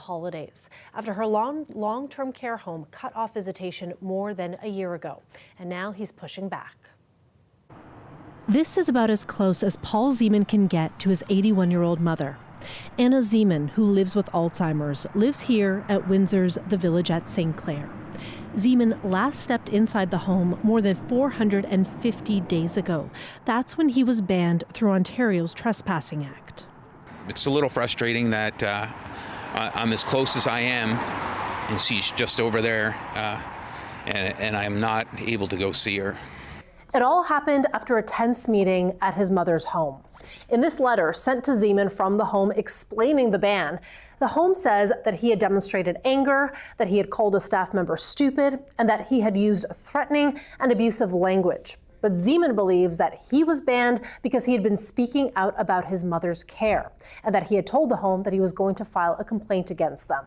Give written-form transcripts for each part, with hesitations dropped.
holidays after her long-term care home cut off visitation more than a year ago. And now he's pushing back. This is about as close as Paul Zeman can get to his 81-year-old mother. Anna Zeman, who lives with Alzheimer's, lives here at Windsor's The Village at St. Clair. Zeman last stepped inside the home more than 450 days ago. That's when he was banned through Ontario's Trespassing Act. It's a little frustrating that I'm as close as I am, and she's just over there, and I'm not able to go see her. It all happened after a tense meeting at his mother's home. In this letter sent to Zeman from the home explaining the ban, the home says that he had demonstrated anger, that he had called a staff member stupid, and that he had used threatening and abusive language. But Zeman believes that he was banned because he had been speaking out about his mother's care, and that he had told the home that he was going to file a complaint against them.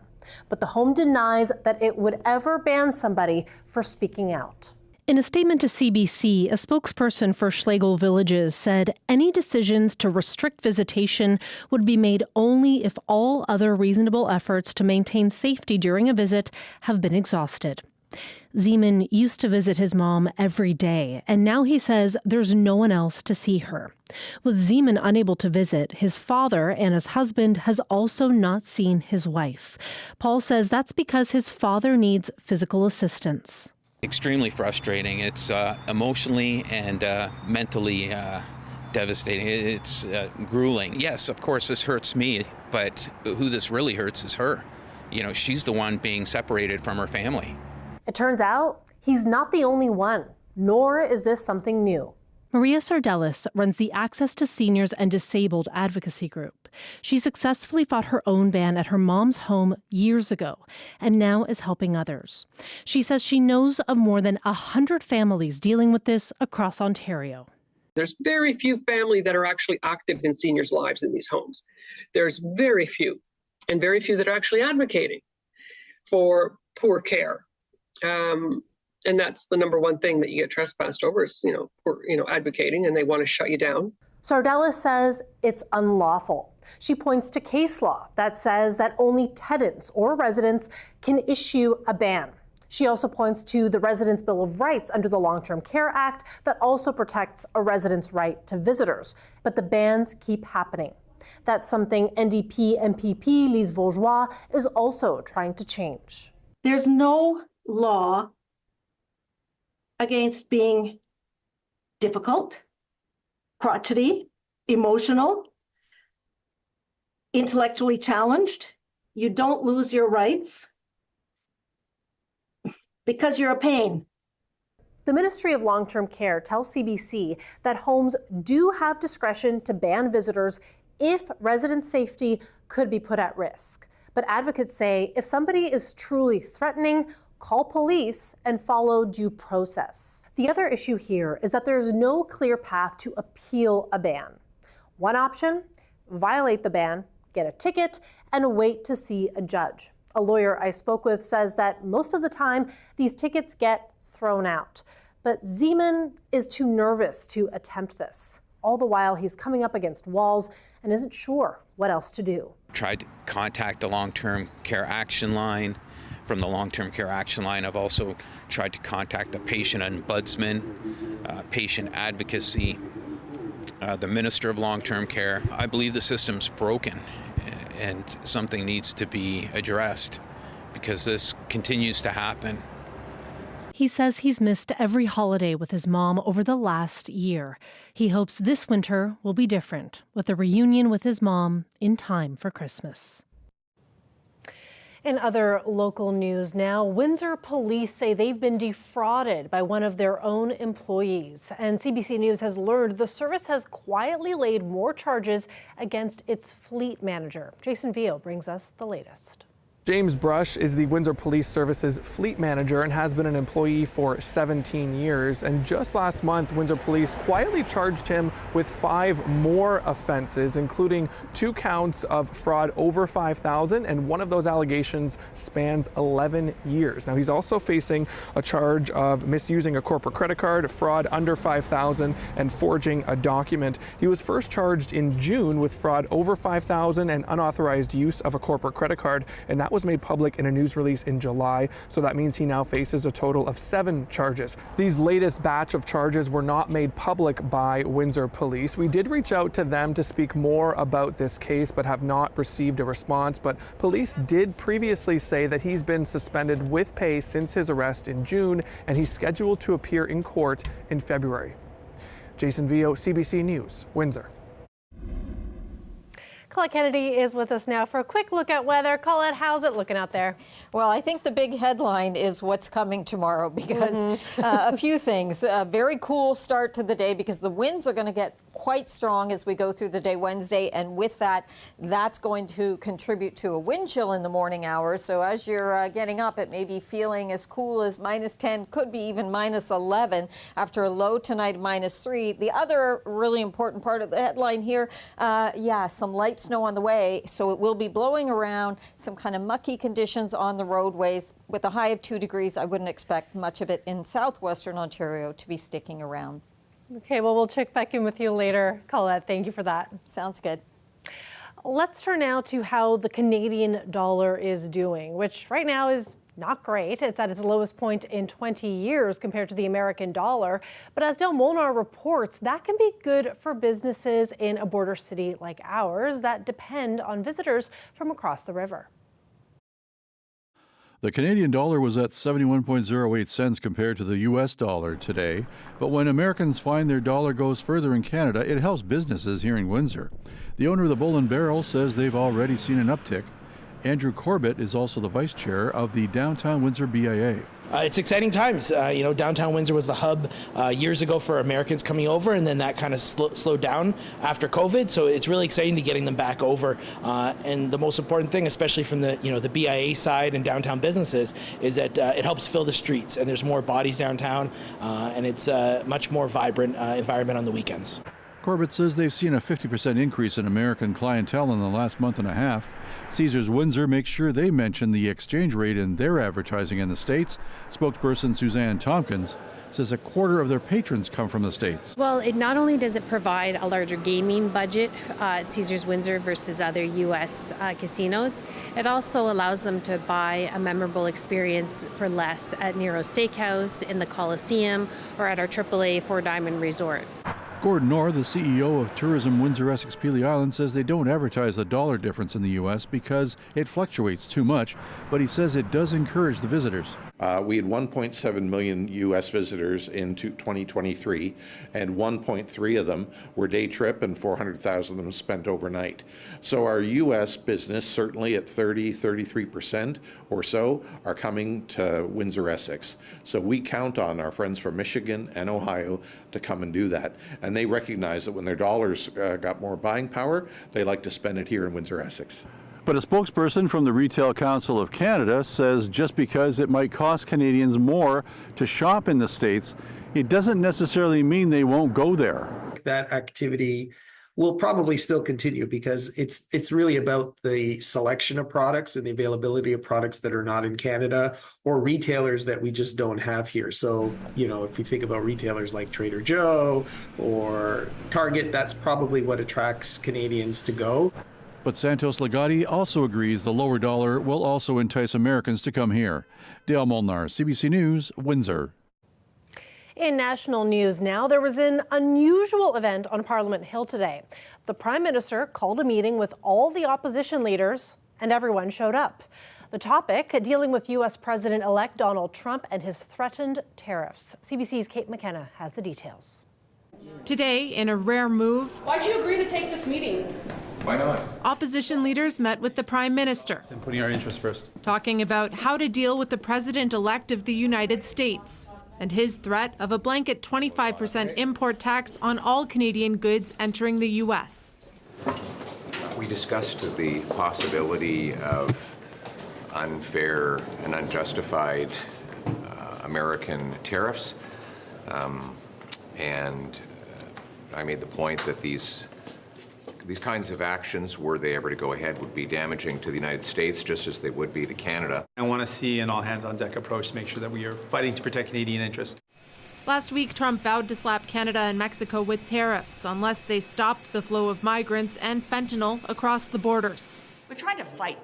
But the home denies that it would ever ban somebody for speaking out. In a statement to CBC, a spokesperson for Schlegel Villages said any decisions to restrict visitation would be made only if all other reasonable efforts to maintain safety during a visit have been exhausted. Zeman used to visit his mom every day, and now he says there's no one else to see her. With Zeman unable to visit, his father, Anna's husband, has also not seen his wife. Paul says that's because his father needs physical assistance. Extremely frustrating. It's emotionally and mentally devastating. It's grueling. Yes, of course, this hurts me, but who this really hurts is her. You know, she's the one being separated from her family. It turns out he's not the only one, nor is this something new. Maria Sardellis runs the Access to Seniors and Disabled advocacy group. She successfully fought her own ban at her mom's home years ago and now is helping others. She says she knows of more than 100 families dealing with this across Ontario. There's very few families that are actually active in seniors' lives in these homes. There's very few, and very few that are actually advocating for poor care. And that's the number one thing that you get trespassed over is, advocating, and they want to shut you down. Sardellis says it's unlawful. She points to case law that says that only tenants or residents can issue a ban. She also points to the Residents' Bill of Rights under the Long-Term Care Act that also protects a resident's right to visitors. But the bans keep happening. That's something NDP MPP Lise Vaugeois is also trying to change. There's no law against being difficult, crotchety, emotional, intellectually challenged. You don't lose your rights because you're a pain. The Ministry of Long-Term Care tells CBC that homes do have discretion to ban visitors if resident safety could be put at risk. But advocates say if somebody is truly threatening, call police and follow due process. The other issue here is that there's no clear path to appeal a ban. One option, violate the ban, get a ticket, and wait to see a judge. A lawyer I spoke with says that most of the time these tickets get thrown out. But Zeman is too nervous to attempt this. All the while he's coming up against walls and isn't sure what else to do. Tried to contact the long-term care action line. From the long-term care action line, I've also tried to contact the patient ombudsman, patient advocacy, the Minister of Long-Term Care. I believe the system's broken and something needs to be addressed because this continues to happen. He says he's missed every holiday with his mom over the last year. He hopes this winter will be different, with a reunion with his mom in time for Christmas. In other local news now, Windsor police say they've been defrauded by one of their own employees. And CBC News has learned the service has quietly laid more charges against its fleet manager. Jason Vio brings us the latest. James Brush is the Windsor Police Service's fleet manager and has been an employee for 17 years. And just last month, Windsor Police quietly charged him with 5 more offenses, including 2 counts of fraud over $5,000, and one of those allegations spans 11 years. Now, he's also facing a charge of misusing a corporate credit card, fraud under $5,000, and forging a document. He was first charged in June with fraud over $5,000 and unauthorized use of a corporate credit card, and that that was made public in a news release in July, so that means he now faces a total of 7 charges. These latest batch of charges were not made public by Windsor Police. We did reach out to them to speak more about this case, but have not received a response. But police did previously say that he's been suspended with pay since his arrest in June, and he's scheduled to appear in court in February. Jason Vio, CBC News, Windsor. Colette Kennedy is with us now for a quick look at weather. Colette, how's it looking out there? Well, I think the big headline is what's coming tomorrow because a few things. A very cool start to the day because the winds are going to get quite strong as we go through the day Wednesday, and with that, that's going to contribute to a wind chill in the morning hours. So as you're getting up, it may be feeling as cool as -10, could be even -11 after a low tonight of -3. The other really important part of the headline here, some light snow on the way, so it will be blowing around, some kind of mucky conditions on the roadways. With a high of 2 degrees, I wouldn't expect much of it in southwestern Ontario to be sticking around. Okay, well, we'll check back in with you later, Colette. Thank you for that. Sounds good. Let's turn now to how the Canadian dollar is doing, which right now is not great. It's at its lowest point in 20 years compared to the American dollar. But as Del Molnar reports, that can be good for businesses in a border city like ours that depend on visitors from across the river. The Canadian dollar was at 71.08 cents compared to the U.S. dollar today. But when Americans find their dollar goes further in Canada, it helps businesses here in Windsor. The owner of the Bull and Barrel says they've already seen an uptick. Andrew Corbett is also the vice chair of the Downtown Windsor BIA. It's exciting times. Downtown Windsor was the hub years ago for Americans coming over, and then that kind of slowed down after COVID. So it's really exciting to getting them back over. And the most important thing, especially from the the BIA side and downtown businesses, is that it helps fill the streets, and there's more bodies downtown, and it's a much more vibrant environment on the weekends. Corbett says they've seen a 50% increase in American clientele in the last month and a half. Caesars Windsor makes sure they mention the exchange rate in their advertising in the States. Spokesperson Suzanne Tompkins says a quarter of their patrons come from the States. Well, it not only does it provide a larger gaming budget at Caesars Windsor versus other U.S. Casinos, it also allows them to buy a memorable experience for less at Nero Steakhouse, in the Coliseum, or at our AAA Four Diamond Resort. Gordon Orr, the CEO of Tourism Windsor Essex Pelee Island, says they don't advertise the dollar difference in the U.S. because it fluctuates too much, but he says it does encourage the visitors. We had 1.7 million U.S. visitors in 2023, and 1.3 of them were day trip, and 400,000 of them spent overnight. So our U.S. business, certainly at 33% or so, are coming to Windsor Essex. So we count on our friends from Michigan and Ohio to come and do that. And they recognize that when their dollars got more buying power, they like to spend it here in Windsor Essex. But a spokesperson from the Retail Council of Canada says just because it might cost Canadians more to shop in the States, it doesn't necessarily mean they won't go there. That activity will probably still continue because it's really about the selection of products and the availability of products that are not in Canada or retailers that we just don't have here. So, if you think about retailers like Trader Joe or Target, that's probably what attracts Canadians to go. But Santos Legati also agrees the lower dollar will also entice Americans to come here. Dale Molnar, CBC News, Windsor. In national news now, there was an unusual event on Parliament Hill today. The Prime Minister called a meeting with all the opposition leaders, and everyone showed up. The topic, dealing with U.S. President-elect Donald Trump and his threatened tariffs. CBC's Kate McKenna has the details. Today, in a rare move, why'd you agree to take this meeting? Why not? Opposition leaders met with the Prime Minister. And putting our interests first. Talking about how to deal with the President-elect of the United States and his threat of a blanket 25% import tax on all Canadian goods entering the U.S. We discussed the possibility of unfair and unjustified American tariffs, and I made the point that these kinds of actions, were they ever to go ahead, would be damaging to the United States just as they would be to Canada. I want to see an all-hands-on-deck approach to make sure that we are fighting to protect Canadian interests. Last week, Trump vowed to slap Canada and Mexico with tariffs unless they stopped the flow of migrants and fentanyl across the borders. We're trying to fight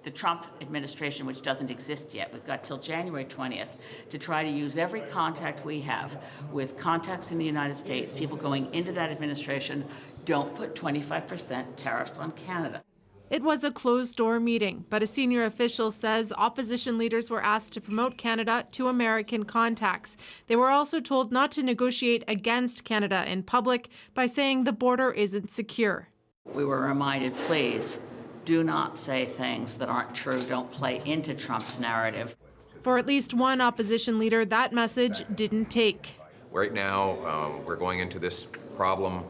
the Trump administration, which doesn't exist yet. We've got till January 20th to try to use every contact we have with contacts in the United States, people going into that administration. Don't put 25% tariffs on Canada. It was a closed-door meeting, but a senior official says opposition leaders were asked to promote Canada to American contacts. They were also told not to negotiate against Canada in public by saying the border isn't secure. We were reminded, please, do not say things that aren't true. Don't play into Trump's narrative. For at least one opposition leader, that message didn't take. Right now, we're going into this problem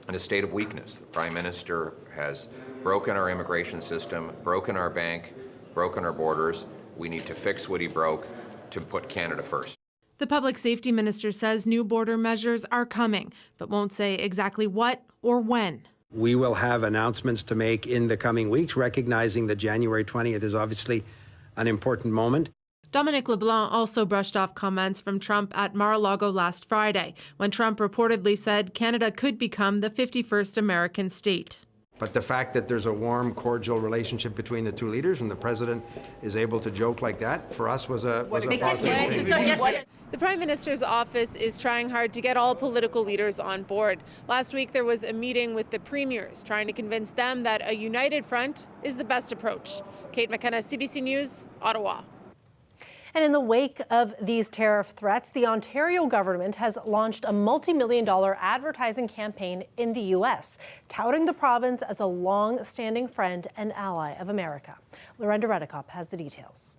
in a state of weakness. The Prime Minister has broken our immigration system, broken our bank, broken our borders. We need to fix what he broke to put Canada first. The public safety minister says new border measures are coming, but won't say exactly what or when. We will have announcements to make in the coming weeks, recognizing that January 20th is obviously an important moment. Dominic LeBlanc also brushed off comments from Trump at Mar-a-Lago last Friday, when Trump reportedly said Canada could become the 51st American state. But the fact that there's a warm, cordial relationship between the two leaders and the president is able to joke like that, for us was a positive thing. The Prime Minister's office is trying hard to get all political leaders on board. Last week, there was a meeting with the premiers, trying to convince them that a united front is the best approach. Kate McKenna, CBC News, Ottawa. And in the wake of these tariff threats, the Ontario government has launched a multi-million-dollar advertising campaign in the U.S., touting the province as a long-standing friend and ally of America. Lorenda Redekop has the details.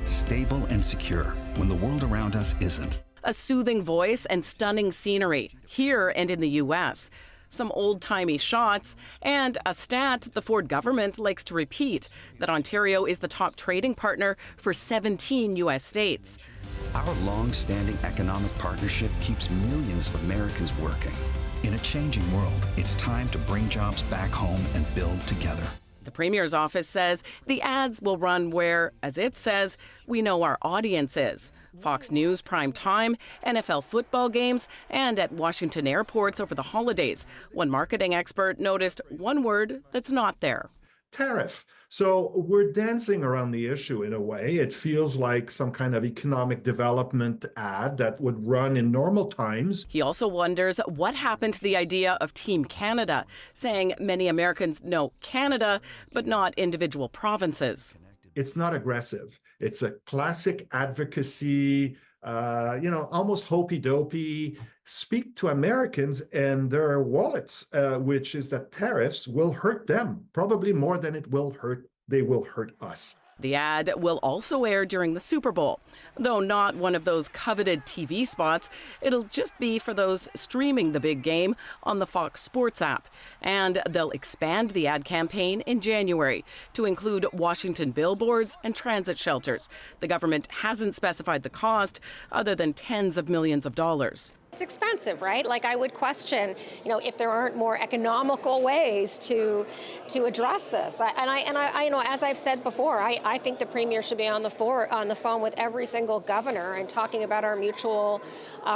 Stable and secure when the world around us isn't. A soothing voice and stunning scenery here and in the U.S., some old-timey shots, and a stat the Ford government likes to repeat, that Ontario is the top trading partner for 17 U.S. states. Our long-standing economic partnership keeps millions of Americans working. In a changing world, it's time to bring jobs back home and build together. The Premier's office says the ads will run where, as it says, we know our audience is. Fox News prime time, NFL football games, and at Washington airports over the holidays. One marketing expert noticed one word that's not there. Tariff. So we're dancing around the issue in a way. It feels like some kind of economic development ad that would run in normal times. He also wonders what happened to the idea of Team Canada, saying many Americans know Canada, but not individual provinces. It's not aggressive. It's a classic advocacy, almost hopey-dopey, speak to Americans and their wallets, which is that tariffs will hurt them, probably more than they will hurt us. The ad will also air during the Super Bowl, though not one of those coveted TV spots. It'll just be for those streaming the big game on the Fox Sports app. And they'll expand the ad campaign in January to include Washington billboards and transit shelters. The government hasn't specified the cost other than tens of millions of dollars. It's expensive, right? Like, I would question, if there aren't more economical ways to address this. As I've said before, I think the Premier should be on the phone with every single governor and talking about our mutual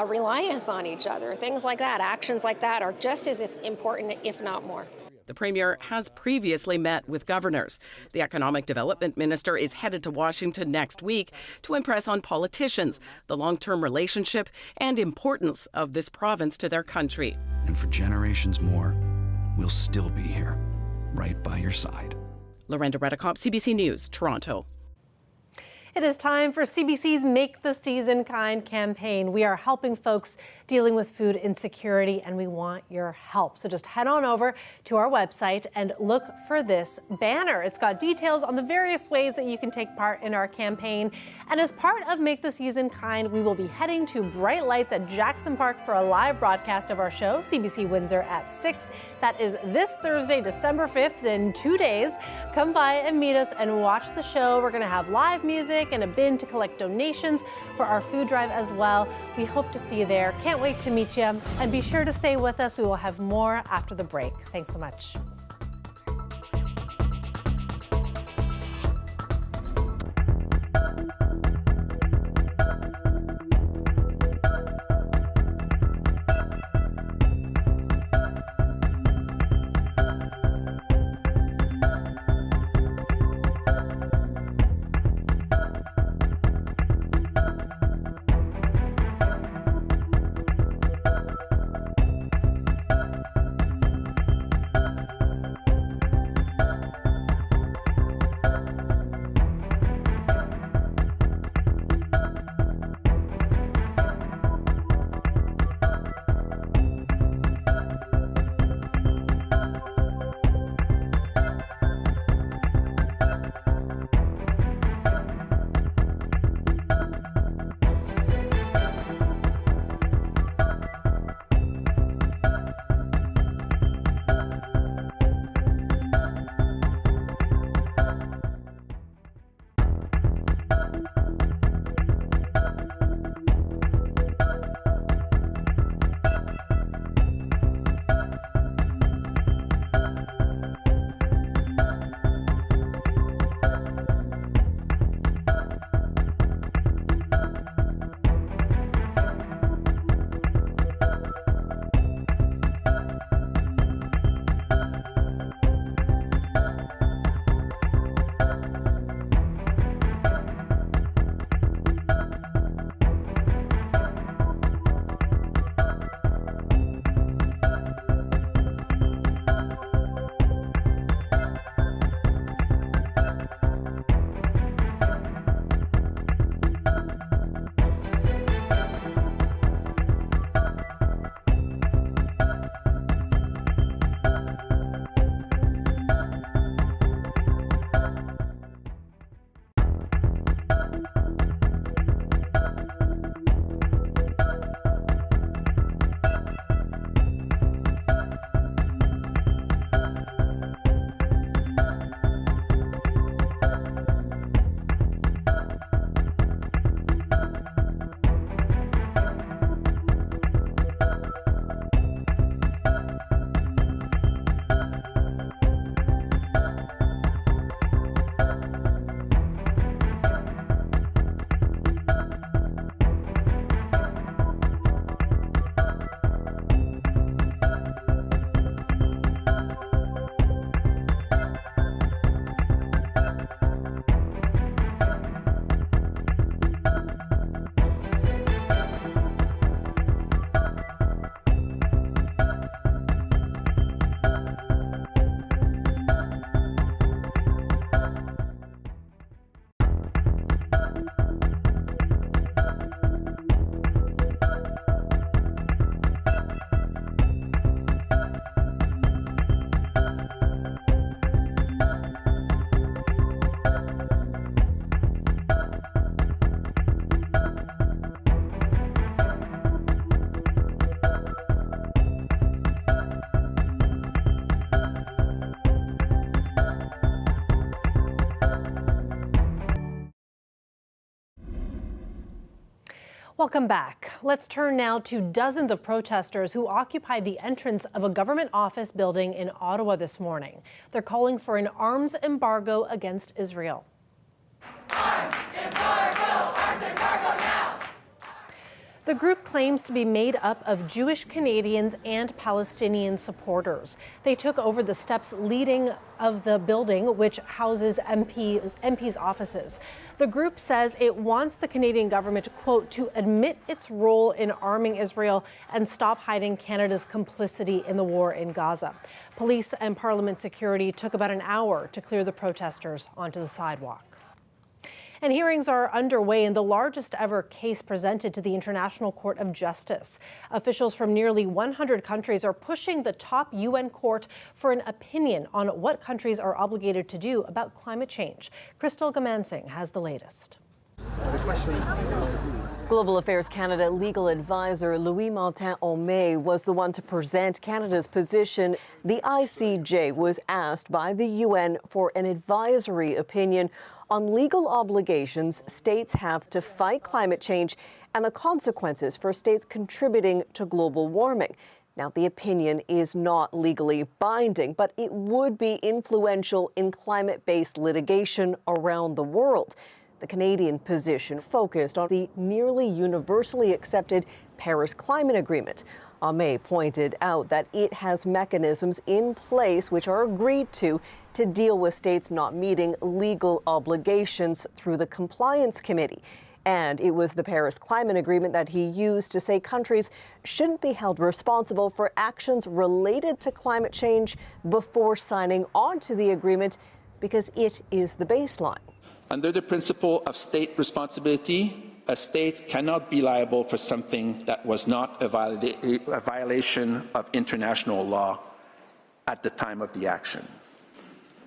reliance on each other. Things like that, actions like that are just as important, if not more. The Premier has previously met with governors. The Economic Development Minister is headed to Washington next week to impress on politicians the long-term relationship and importance of this province to their country. And for generations more, we'll still be here, right by your side. Lorenda Redekop, CBC News, Toronto. It is time for CBC's Make the Season Kind campaign. We are helping folks dealing with food insecurity, and we want your help. So just head on over to our website and look for this banner. It's got details on the various ways that you can take part in our campaign. And as part of Make the Season Kind, we will be heading to Bright Lights at Jackson Park for a live broadcast of our show, CBC Windsor at 6. That is this Thursday, December 5th, in 2 days. Come by and meet us and watch the show. We're going to have live music and a bin to collect donations for our food drive as well. We hope to see you there. Can't wait to meet you. And be sure to stay with us. We will have more after the break. Thanks so much. Welcome back. Let's turn now to dozens of protesters who occupied the entrance of a government office building in Ottawa this morning. They're calling for an arms embargo against Israel. Arms embargo! Arms embargo now! The group claims to be made up of Jewish Canadians and Palestinian supporters. They took over the steps leading of the building, which houses MPs' offices. The group says it wants the Canadian government, quote, to admit its role in arming Israel and stop hiding Canada's complicity in the war in Gaza. Police and Parliament security took about an hour to clear the protesters onto the sidewalk. And hearings are underway in the largest ever case presented to the International Court of Justice. Officials from nearly 100 countries are pushing the top UN court for an opinion on what countries are obligated to do about climate change. Crystal Gamansing has the latest. Global Affairs Canada legal advisor Louis Martin-Homais was the one to present Canada's position. The ICJ was asked by the UN for an advisory opinion on legal obligations states have to fight climate change and the consequences for states contributing to global warming. Now, the opinion is not legally binding, but it would be influential in climate-based litigation around the world. The Canadian position focused on the nearly universally accepted Paris Climate Agreement. Homais pointed out that it has mechanisms in place which are agreed to deal with states not meeting legal obligations through the Compliance Committee. And it was the Paris Climate Agreement that he used to say countries shouldn't be held responsible for actions related to climate change before signing on to the agreement because it is the baseline. Under the principle of state responsibility, a state cannot be liable for something that was not a violation of international law at the time of the action.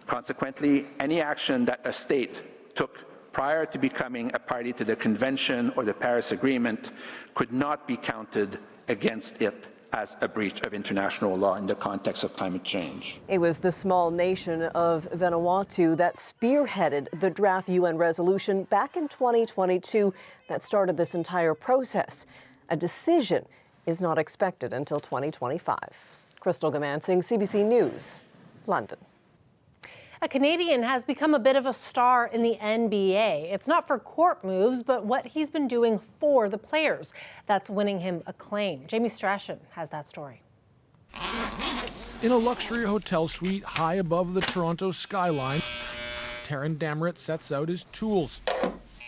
Consequently, any action that a state took prior to becoming a party to the Convention or the Paris Agreement could not be counted against it as a breach of international law in the context of climate change. It was the small nation of Vanuatu that spearheaded the draft UN resolution back in 2022 that started this entire process. A decision is not expected until 2025. Crystal Gamansing, CBC News, London. A Canadian has become a bit of a star in the NBA. It's not for court moves, but what he's been doing for the players that's winning him acclaim. Jamie Strachan has that story. In a luxury hotel suite high above the Toronto skyline, Taron Damret sets out his tools.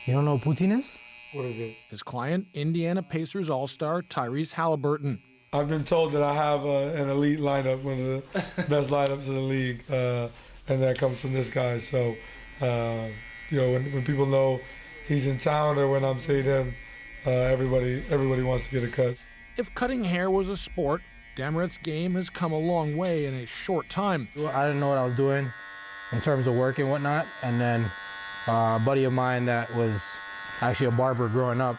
You don't know what poutine is? What is it? His client, Indiana Pacers all-star Tyrese Halliburton. I've been told that I have an elite lineup, one of the best lineups in the league. And that comes from this guy. So, when people know he's in town or when I'm seeing him, everybody wants to get a cut. If cutting hair was a sport, Damret's game has come a long way in a short time. I didn't know what I was doing in terms of work and whatnot. And then a buddy of mine that was actually a barber growing up,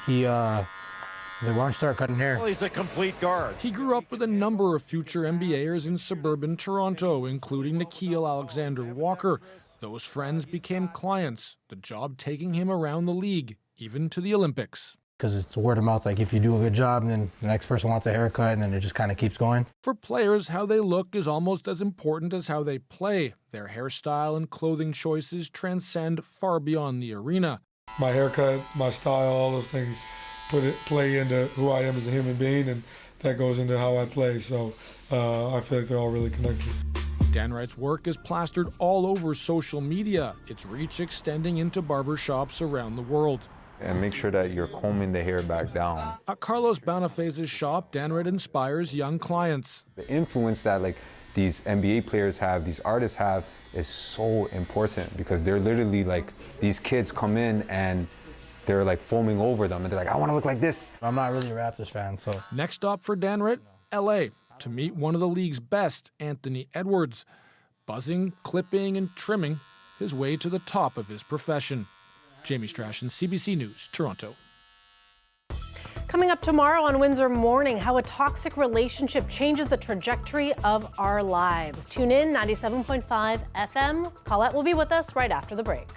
he was like, why don't you start cutting hair? Well, he's a complete guard. He grew up with a number of future NBAers in suburban Toronto, including Nickeil Alexander-Walker. Those friends became clients, the job taking him around the league, even to the Olympics. Because it's word of mouth, like if you do a good job, and then the next person wants a haircut, and then it just kind of keeps going. For players, how they look is almost as important as how they play. Their hairstyle and clothing choices transcend far beyond the arena. My haircut, my style, all those things play into who I am as a human being, and that goes into how I play. So I feel like they're all really connected. Damret's work is plastered all over social media, its reach extending into barbershops around the world. And make sure that you're combing the hair back down. At Carlos Bonifaz's shop, Damret inspires young clients. The influence that these NBA players have, these artists have, is so important, because they're literally like, these kids come in and they're like foaming over them and they're like, I want to look like this. I'm not really a Raptors fan, so. Next stop for Dan Ritt, LA, to meet one of the league's best, Anthony Edwards, buzzing, clipping, and trimming his way to the top of his profession. Jamie Strachan, CBC News, Toronto. Coming up tomorrow on Windsor Morning, how a toxic relationship changes the trajectory of our lives. Tune in, 97.5 FM. Colette will be with us right after the break.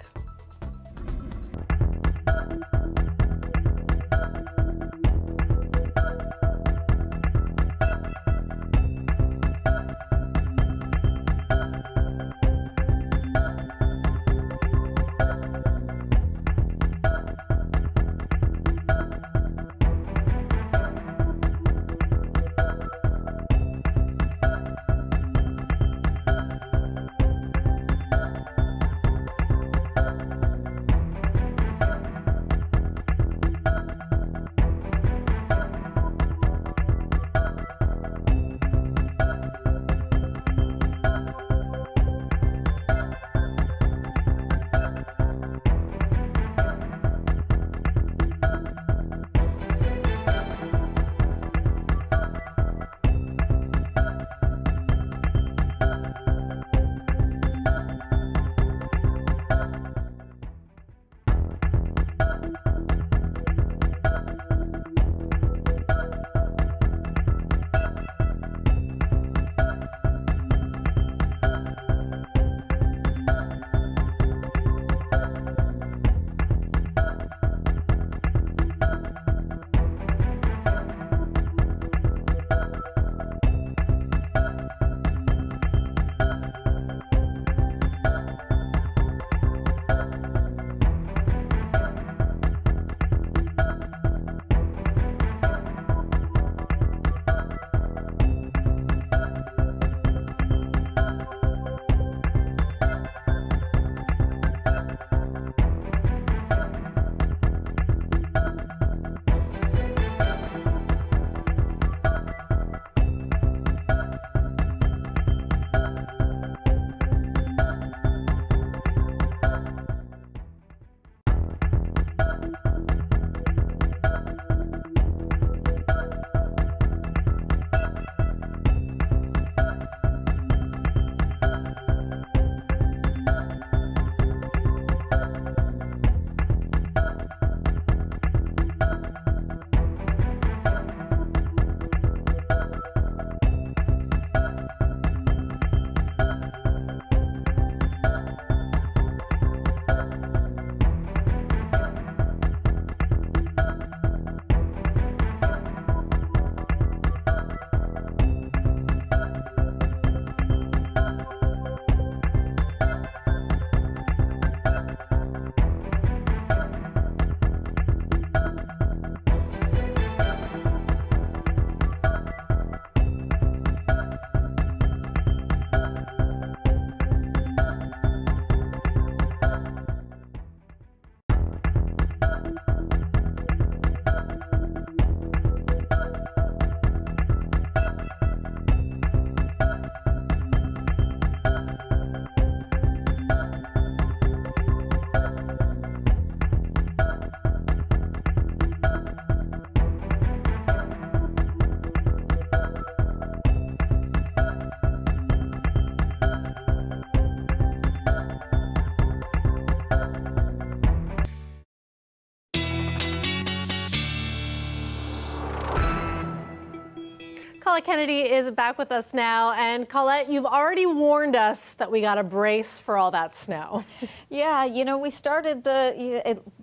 Colette Kennedy is back with us now. And Colette, you've already warned us that we got to brace for all that snow. Yeah, you know, we started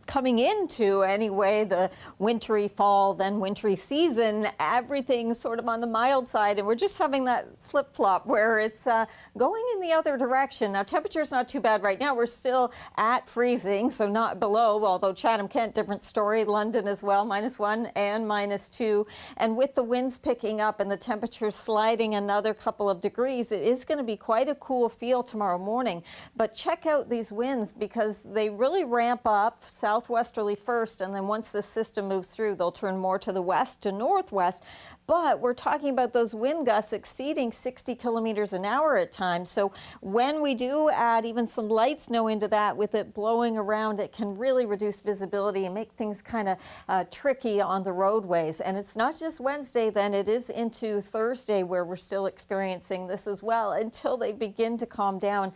coming into, anyway, the wintry fall, then wintry season, everything's sort of on the mild side, and we're just having that flip-flop where it's going in the other direction. Now, temperature's not too bad right now. We're still at freezing, so not below, although Chatham-Kent, different story. London as well, -1 and -2. And with the winds picking up and the temperature sliding another couple of degrees, it is going to be quite a cool feel tomorrow morning. But check out these winds because they really ramp up south southwesterly first, and then once the system moves through, they'll turn more to the west to northwest. But we're talking about those wind gusts exceeding 60 kilometers an hour at times. So when we do add even some light snow into that, with it blowing around, it can really reduce visibility and make things kind of tricky on the roadways. And it's not just Wednesday, then it is into Thursday where we're still experiencing this as well, until they begin to calm down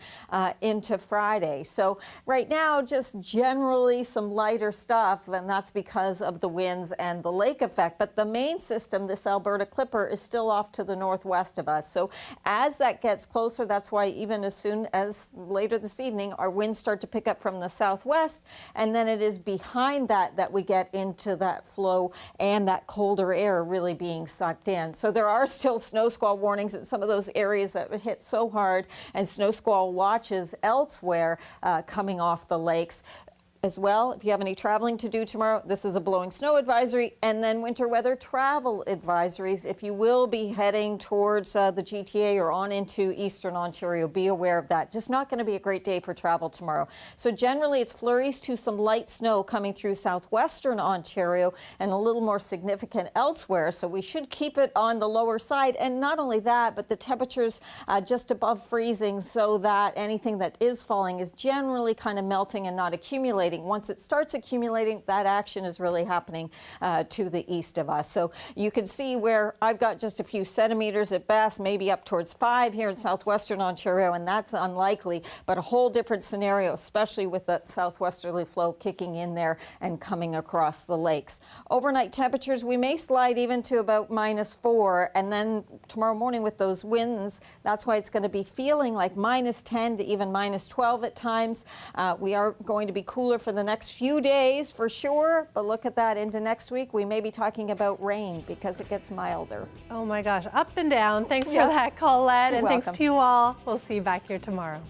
into Friday. So right now, just generally some lighter stuff, and that's because of the winds and the lake effect. But the main system, this Alberta Clipper, is still off to the northwest of us. So as that gets closer, that's why even as soon as later this evening, our winds start to pick up from the southwest, and then it is behind that that we get into that flow and that colder air really being sucked in. So there are still snow squall warnings in some of those areas that hit so hard, and snow squall watches elsewhere coming off the lakes. As well, if you have any traveling to do tomorrow, this is a blowing snow advisory, and then winter weather travel advisories. If you will be heading towards the GTA or on into Eastern Ontario, be aware of that. Just not going to be a great day for travel tomorrow. So generally, it's flurries to some light snow coming through southwestern Ontario and a little more significant elsewhere. So we should keep it on the lower side. And not only that, but the temperatures just above freezing, so that anything that is falling is generally kind of melting and not accumulating. Once it starts accumulating, that action is really happening to the east of us. So you can see where I've got just a few centimeters at best, maybe up towards 5 here in southwestern Ontario, and that's unlikely, but a whole different scenario, especially with that southwesterly flow kicking in there and coming across the lakes. Overnight temperatures, we may slide even to about -4, and then tomorrow morning with those winds, that's why it's going to be feeling like -10 to even -12 at times. We are going to be cooler for the next few days for sure, but look at that into next week. We may be talking about rain because it gets milder. Oh my gosh, up and down. Thanks Yeah. for that, Colette, You're and welcome. thanks to you all. We'll see you back here tomorrow.